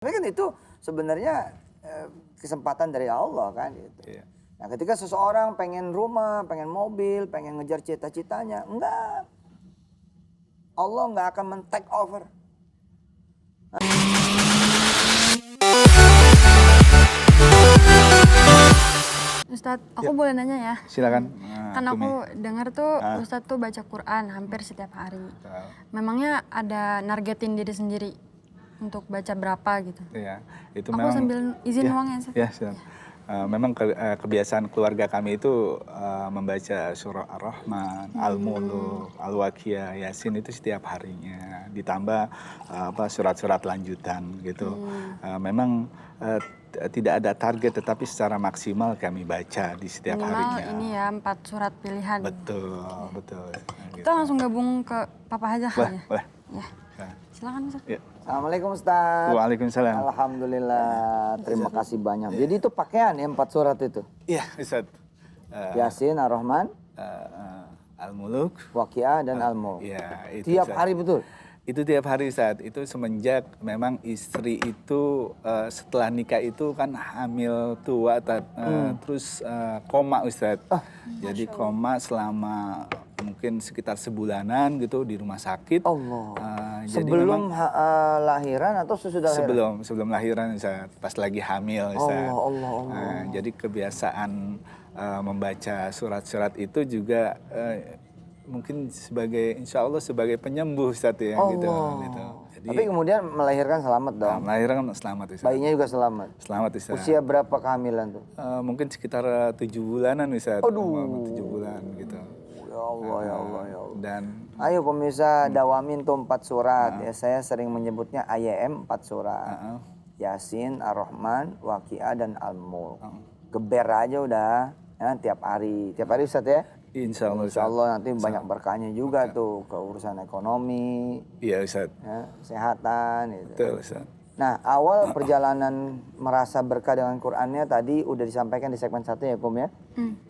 Tapi kan itu sebenarnya kesempatan dari Allah kan gitu. Iya. Nah ketika seseorang pengen rumah, pengen mobil, pengen ngejar cita-citanya, enggak. Allah nggak akan men-take over. Ustadz, aku boleh nanya ya? Silakan. Kan aku dengar tuh Ah. Ustadz tuh baca Quran hampir setiap hari. Betul. Memangnya ada nargetin diri sendiri untuk baca berapa gitu? Iya, itu Aku memang. sambil izin Ya, uang ya, Ustadz. ya, silakan. Memang kebiasaan keluarga kami itu membaca surah Ar-Rahman, Al-Muluk, Al-Waqiah, Yasin itu setiap harinya. Ditambah surat-surat lanjutan gitu. Memang tidak ada target, tetapi secara maksimal kami baca di setiap Minimal harinya. ini ya 4 surat pilihan. Betul, betul. Nah, Kita langsung gabung ke Papa aja kali ya? Boleh. Ya, Nah, silakan Ustadz. ya. Assalamualaikum Ustaz. Waalaikumsalam. Alhamdulillah, terima kasih banyak. Jadi itu pakaian ya 4 surat itu? Iya, Ustaz. Yasin, Ar-Rahman, Al-Muluk. Waqiah, dan Al-Mulk. Ya, itu Tiap Ustaz. hari betul? Itu tiap hari saat itu semenjak memang istri itu setelah nikah itu kan hamil tua terus koma Ustadz. Jadi koma selama mungkin sekitar sebulanan gitu di rumah sakit. Allah. Jadi Sebelum memang lahiran atau sesudah lahiran? sebelum lahiran Ustadz, pas lagi hamil Ustadz. Allah. Jadi kebiasaan membaca surat-surat itu juga mungkin sebagai insya Allah sebagai penyembuh Ustadz ya gitu. Jadi, Tapi kemudian melahirkan selamat dong? melahirkan selamat Ustadz. Bayinya juga selamat? Selamat Ustadz. Usia berapa kehamilan tuh? Mungkin sekitar 7 bulanan Ustadz. Aduh. 7 bulan gitu. Ya Allah, ya Allah, ya Allah. Dan Ayo pemirsa, dawamin tuh 4 surat. Ya, saya sering menyebutnya AYM 4 surat. Yasin, Ar-Rahman, Waqiah, dan Al-Mulk. Geber aja udah, ya, tiap hari. Tiap hari Ustadz ya? insya Allah Insya Ustadz. Allah nanti banyak berkahnya juga tuh ke urusan ekonomi, Iya Ustadz. ya, kesehatan. Gitu. Betul Ustadz. Nah, awal perjalanan merasa berkah dengan Qur'annya tadi udah disampaikan di segmen 1 ya, Kum ya.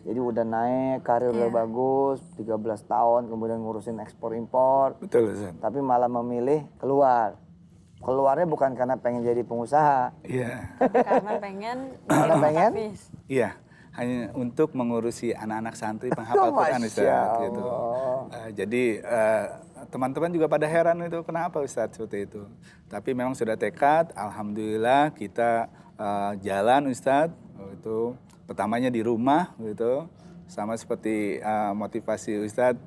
Jadi udah naik, karir udah bagus, 13 tahun, kemudian ngurusin ekspor impor. Betul Ustadz. Tapi malah memilih keluar. Keluarnya bukan karena pengen jadi pengusaha. Iya. Karena pengen Karena pengen? Hafiz. Iya. Hanya untuk mengurusi anak-anak santri penghafal Quran Ustadz gitu. Jadi teman-teman juga pada heran itu kenapa Ustadz seperti itu. Tapi memang sudah tekad, alhamdulillah kita jalan Ustadz. Itu pertamanya di rumah gitu. Sama seperti motivasi Ustadz,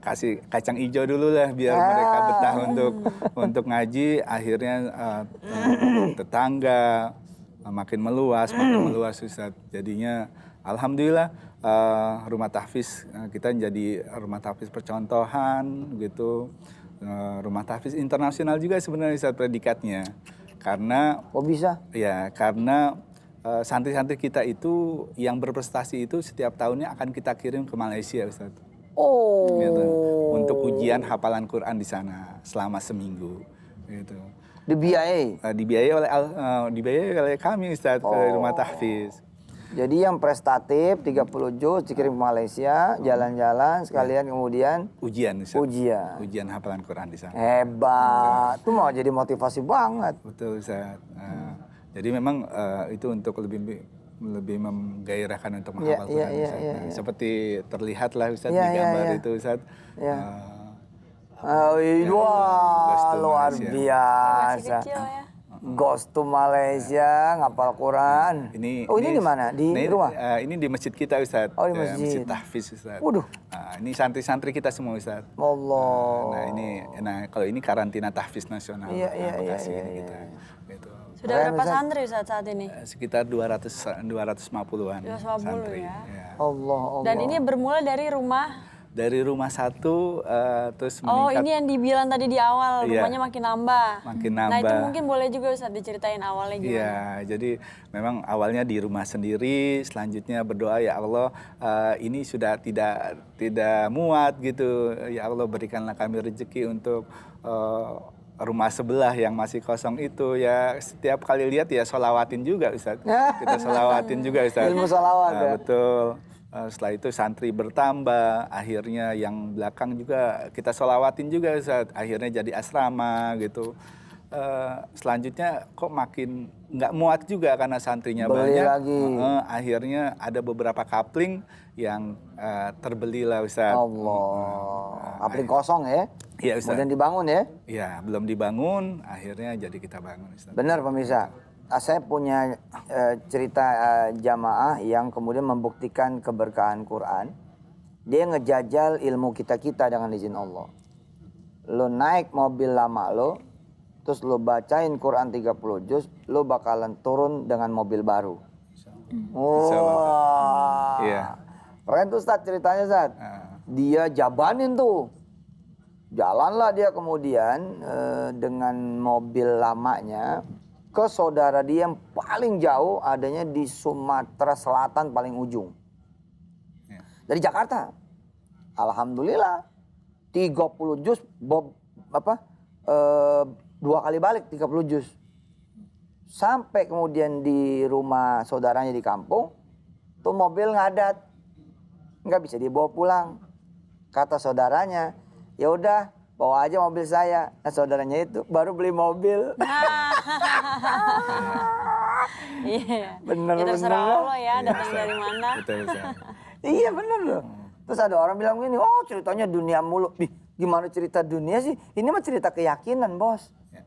kasih kacang hijau dulu lah biar mereka betah untuk ngaji. Akhirnya tetangga makin meluas Ustadz. Jadinya alhamdulillah rumah tahfiz kita jadi rumah tahfiz percontohan gitu. Rumah tahfiz internasional juga sebenarnya Ustadz predikatnya. Karena Kok bisa? ya karena santri-santri kita itu yang berprestasi itu setiap tahunnya akan kita kirim ke Malaysia Ustadz. Oh. Gitu. Untuk ujian hafalan Quran di sana selama seminggu gitu. Dibiayai. Dibiayai oleh kami Ustadz ke rumah tahfiz. Jadi yang prestatif 30 juz dikirim ke Malaysia, jalan-jalan sekalian kemudian Ujian Ustadz. ujian. Ujian hafalan Quran di sana. Hebat. Itu mau jadi motivasi banget. Betul Ustadz. Jadi memang itu untuk lebih menggairahkan untuk menghafal Quran Ustadz. Seperti terlihat lah Ustadz di gambar itu Ustadz. Wah, luar Masih biasa. kecil ya. Ghost to Malaysia, ngapal Quran. Ini di mana? Di rumah? Ini di masjid kita Ustadz. Oh, di masjid. Masjid tahfiz Ustadz. Waduh. Ini santri-santri kita semua Ustadz. Allah. Kalau ini karantina tahfiz nasional. Iya. Kita. Gitu. Sudah berapa santri saat ini? Sekitar 250-an 250 santri. ya. Allah. Dan ini bermula dari rumah. Dari rumah satu terus Oh, meningkat. ini yang dibilang tadi di awal, Iya. rumahnya makin nambah. Makin Nah, itu nambah. mungkin boleh juga Ustadz diceritain awalnya gimana? Iya, jadi memang awalnya di rumah sendiri, selanjutnya berdoa ya Allah ini sudah tidak muat gitu. Ya Allah berikanlah kami rezeki untuk rumah sebelah yang masih kosong itu ya. Setiap kali lihat ya sholawatin juga Ustadz. Kita sholawatin juga Ustadz. Ilmu sholawat ya? Betul. Setelah itu santri bertambah, akhirnya yang belakang juga kita sholawatin juga Ustadz. Akhirnya jadi asrama gitu. selanjutnya kok makin nggak muat juga karena santrinya Beli banyak. lagi. Akhirnya ada beberapa kapling yang terbeli lah Ustaz. Allah. Kapling kosong ya? Iya Ustaz. Kemudian dibangun ya? Ya belum dibangun, akhirnya jadi kita bangun Ustaz. Benar pemirsa. Saya punya cerita jamaah yang kemudian membuktikan keberkahan Quran. Dia ngejajal ilmu kita-kita dengan izin Allah. Lo naik mobil lama lo, terus lo bacain Quran 30 juz, lo bakalan turun dengan mobil baru. Wah. Iya. Keren tuh Ustaz ceritanya Ustaz. Dia jabanin tuh. Jalanlah dia kemudian dengan mobil lamanya ke saudara dia yang paling jauh adanya di Sumatera Selatan paling ujung. Dari Jakarta. Alhamdulillah 30 juz dua kali balik 30 juz. Sampai kemudian di rumah saudaranya di kampung, tuh mobil ngadat. Nggak bisa dibawa pulang. Kata saudaranya, ya udah bawa aja mobil saya. Nah saudaranya itu baru beli mobil. Iya. Bener, Ya terserah bener. Allah ya, datang dari mana. Betul Ustaz. Iya bener loh. Terus ada orang bilang gini, oh ceritanya dunia mulu. Ih, gimana cerita dunia sih? Ini mah cerita keyakinan bos. Ya.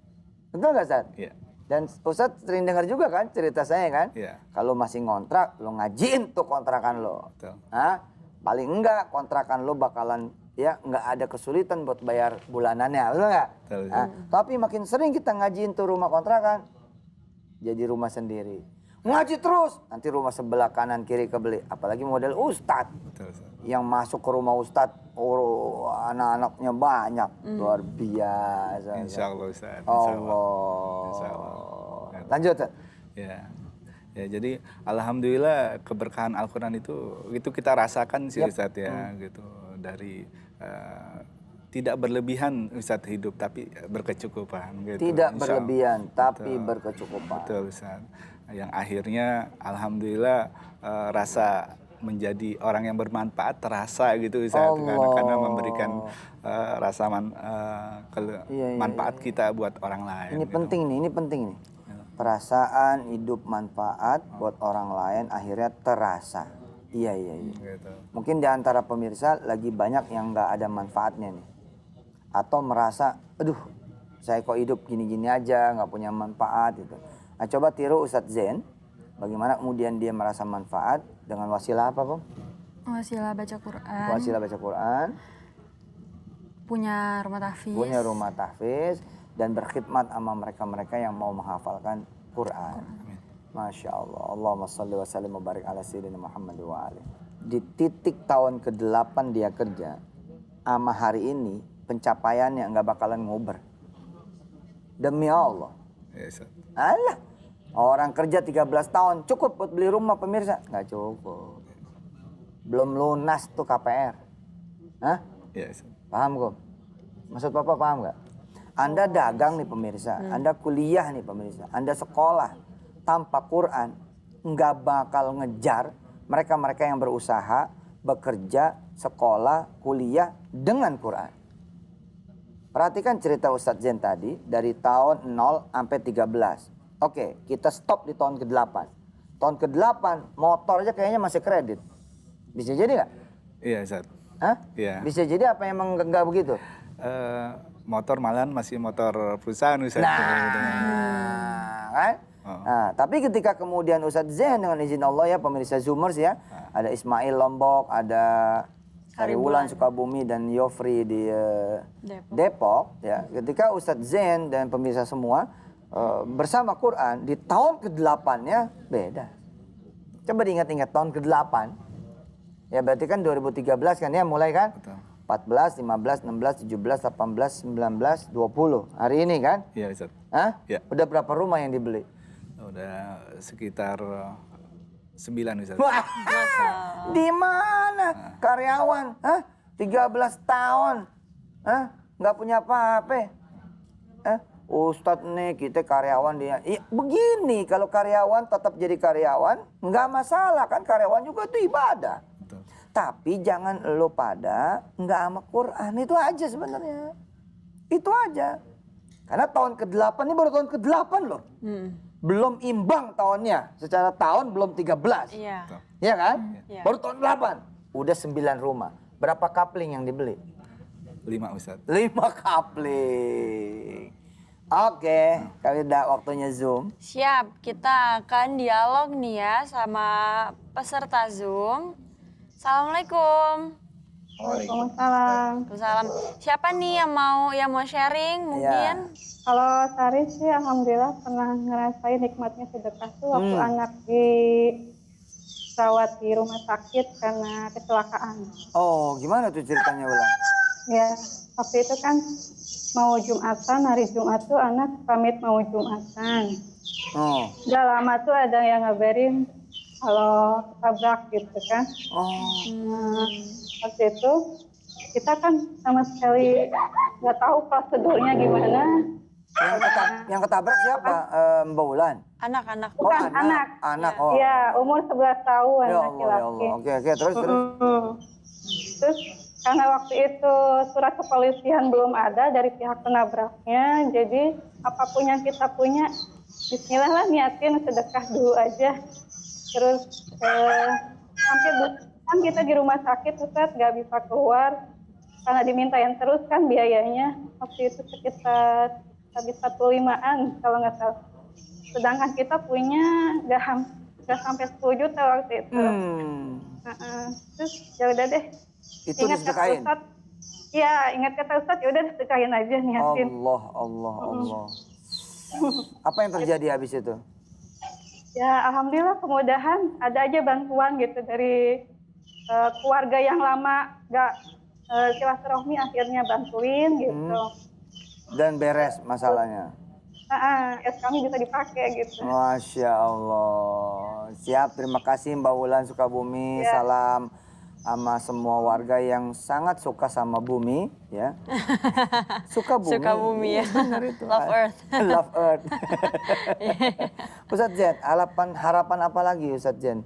Betul nggak Ustaz? Iya. Dan Ustadz sering dengar juga kan cerita saya kan? Iya. Kalau masih ngontrak, lo ngajiin tuh kontrakan lo. Betul. Hah? Paling enggak kontrakan lo bakalan ya nggak ada kesulitan buat bayar bulanannya, betul nggak? Betul. Hah? Tapi makin sering kita ngajiin tuh rumah kontrakan, jadi rumah sendiri. Ngaji terus, nanti rumah sebelah kanan kiri kebeli. Apalagi model Ustadz. Betul Ustaz. Yang masuk ke rumah Ustadz, oh anak-anaknya banyak, luar biasa. Insya Allah Ustaz. Insya Allah. Insya Allah. Lanjut. Ustaz. Ya. Ya, jadi alhamdulillah keberkahan Al-Qur'an itu kita rasakan sih Ustaz ya, gitu. Dari tidak berlebihan Ustaz hidup tapi berkecukupan gitu. Tidak Insya Allah. berlebihan tapi Betul. berkecukupan. Betul Ustaz. Yang akhirnya alhamdulillah rasa menjadi orang yang bermanfaat terasa gitu Ustaz, karena memberikan rasa manfaat kita buat orang lain. Ini gitu. penting nih, ini penting nih. Perasaan hidup manfaat buat orang lain akhirnya terasa. Iya. Gitu. Mungkin di antara pemirsa lagi banyak yang nggak ada manfaatnya nih. Atau merasa, aduh saya kok hidup gini-gini aja, nggak punya manfaat gitu. Nah coba tiru Ustadz Zain, bagaimana kemudian dia merasa manfaat dengan wasilah apa Bang? Wasilah baca Quran. Wasilah baca Quran, Punya rumah tahfiz. punya rumah tahfiz, dan berkhidmat sama mereka-mereka yang mau menghafalkan Quran. Masya Allah. Allahumma salli wa sallim wa barik ala sayyidina Muhammad wa alihi. Di titik tahun ke-8 dia kerja, sama hari ini pencapaiannya nggak bakalan nguber. Demi Allah. Ya, Ustaz. Alah, orang kerja 13 tahun cukup buat beli rumah pemirsa? Nggak cukup. Belum lunas tuh KPR. Hah? Ya, Ustaz. Paham kok? Maksud Bapak paham nggak? Anda dagang nih pemirsa, Anda kuliah nih pemirsa, Anda sekolah tanpa Quran, nggak bakal ngejar mereka-mereka yang berusaha, bekerja, sekolah, kuliah dengan Quran. Perhatikan cerita Ustadz Zain tadi, dari tahun 0 sampai 13. Oke, kita stop di tahun ke-8. Tahun ke-8, motor aja kayaknya masih kredit. Bisa jadi nggak? Iya, Ustaz. Hah? Iya. Bisa jadi apa emang nggak begitu? Motor malahan masih motor perusahaan Ustaz. Kan? Nah, tapi ketika kemudian Ustadz Zain dengan izin Allah ya pemirsa Zoomers ya, ada Ismail Lombok, ada Kariwulan Sukabumi dan Yofri di Depok ya. Ketika Ustadz Zain dan pemirsa semua bersama Quran di tahun ke-8-nya beda. Coba diingat-ingat tahun ke-8. Ya berarti kan 2013 kan ya mulai kan? Betul. 14, 15, 16, 17, 18, 19, 20. Hari ini kan? Iya, Ustaz. Hah? Ya. Udah berapa rumah yang dibeli? Udah sekitar 9 Ustaz. Wah, di mana karyawan? Hah? 13 tahun. Hah? Nggak punya apa-apa. Ustadz nih kita karyawan dia. Ya, begini kalau karyawan tetap jadi karyawan, nggak masalah kan karyawan juga itu ibadah. Betul. Tapi jangan lo pada nggak sama Quran, itu aja sebenarnya. Itu aja. Karena tahun ke-8 ini baru tahun ke-8 loh. Belum imbang tahunnya. Secara tahun belum 13. Iya. Iya kan? Iya. Baru tahun 8. Udah 9 rumah. Berapa kapling yang dibeli? 5 Ustadz. 5 kapling. Oke, kali udah waktunya Zoom. Siap, kita akan dialog nih ya sama peserta Zoom. Assalamualaikum. Waalaikumsalam. Waalaikumsalam. Siapa nih yang mau sharing mungkin? Kalau Sari sih alhamdulillah pernah ngerasain nikmatnya sedekah tuh waktu anak dirawat di rumah sakit karena kecelakaan. Oh, gimana tuh ceritanya ulang? Ya, waktu itu kan mau Jumatan, hari Jumat tuh anak pamit mau Jumatan. Oh. Udah lama tuh ada yang ngabarin kalau tabrak gitu kan. Nah, waktu itu kita kan sama sekali nggak tahu prosedurnya gimana. Yang ketabrak siapa? Mbak Wulan? Anak-anak. Oh, Bukan, anak. Anak, oh. Iya, umur 11 tahun Ya Allah, ya laki-laki. Allah. Oke, terus. Terus karena waktu itu surat kepolisian belum ada dari pihak penabraknya, jadi apapun yang kita punya, bismillah lah niatin sedekah dulu aja. Terus hampir kan kita di rumah sakit, Ustaz, nggak bisa keluar karena dimintain terus kan biayanya. Waktu itu sekitar habis 45-an kalau nggak salah. Sedangkan kita punya nggak sampai 10 juta waktu itu. Terus ya udah deh. Itu disedekahin? Iya, ingat kata Ustaz, ya udah sedekahin aja niatin. Allah. Apa yang terjadi habis itu? Ya alhamdulillah kemudahan ada aja bantuan gitu dari keluarga yang lama nggak silaturahmi akhirnya bantuin gitu. Dan beres masalahnya? Kami bisa dipakai gitu. Masya Allah. Siap, terima kasih Mbak Wulan Sukabumi. Ya. Salam sama semua warga yang sangat suka sama bumi, ya. Suka bumi Ya. Benar itu. Love Earth. Love Earth. Ustadz Jen, harapan apa lagi Ustadz Jen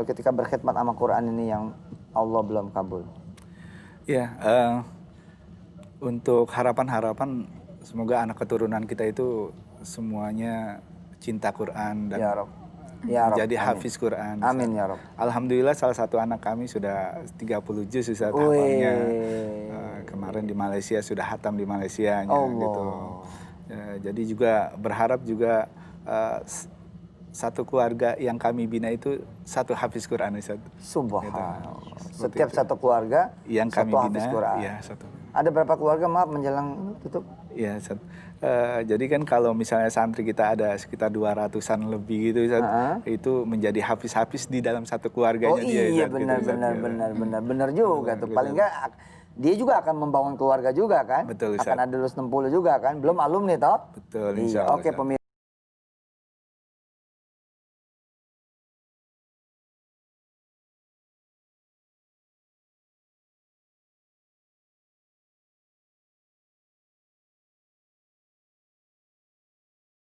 ketika berkhidmat sama Quran ini yang Allah belum kabul? Ya, untuk harapan-harapan semoga anak keturunan kita itu semuanya cinta Quran dan Ya Rob. Ya Rob. jadi Amin. hafiz Quran. Amin ya Rob. Alhamdulillah salah satu anak kami sudah 30 juz Ustaz Wih. hafalnya. Kemarin di Malaysia sudah hatam di Malaysia gitu. Jadi juga berharap juga satu keluarga yang kami bina itu satu hafiz Quran Ustaz. Subhanallah. Gitu. Setiap satu keluarga Yang kami satu bina, hafiz Quran. ya satu. Ada berapa keluarga, maaf menjelang tutup? Ya, Ustaz. Jadi kan kalau misalnya santri kita ada sekitar 200-an lebih gitu, Ustaz, itu menjadi hafiz-hafiz di dalam satu keluarganya Oh dia. iya, Ustaz, gitu, Ustaz. benar juga tuh. Gitu. Paling enggak dia juga akan membangun keluarga juga kan? Betul, Ustaz. Akan ada lulus 60 juga kan? Belum alumni toh? Betul, Iya, insya Allah, oke Ustaz. pemirsa.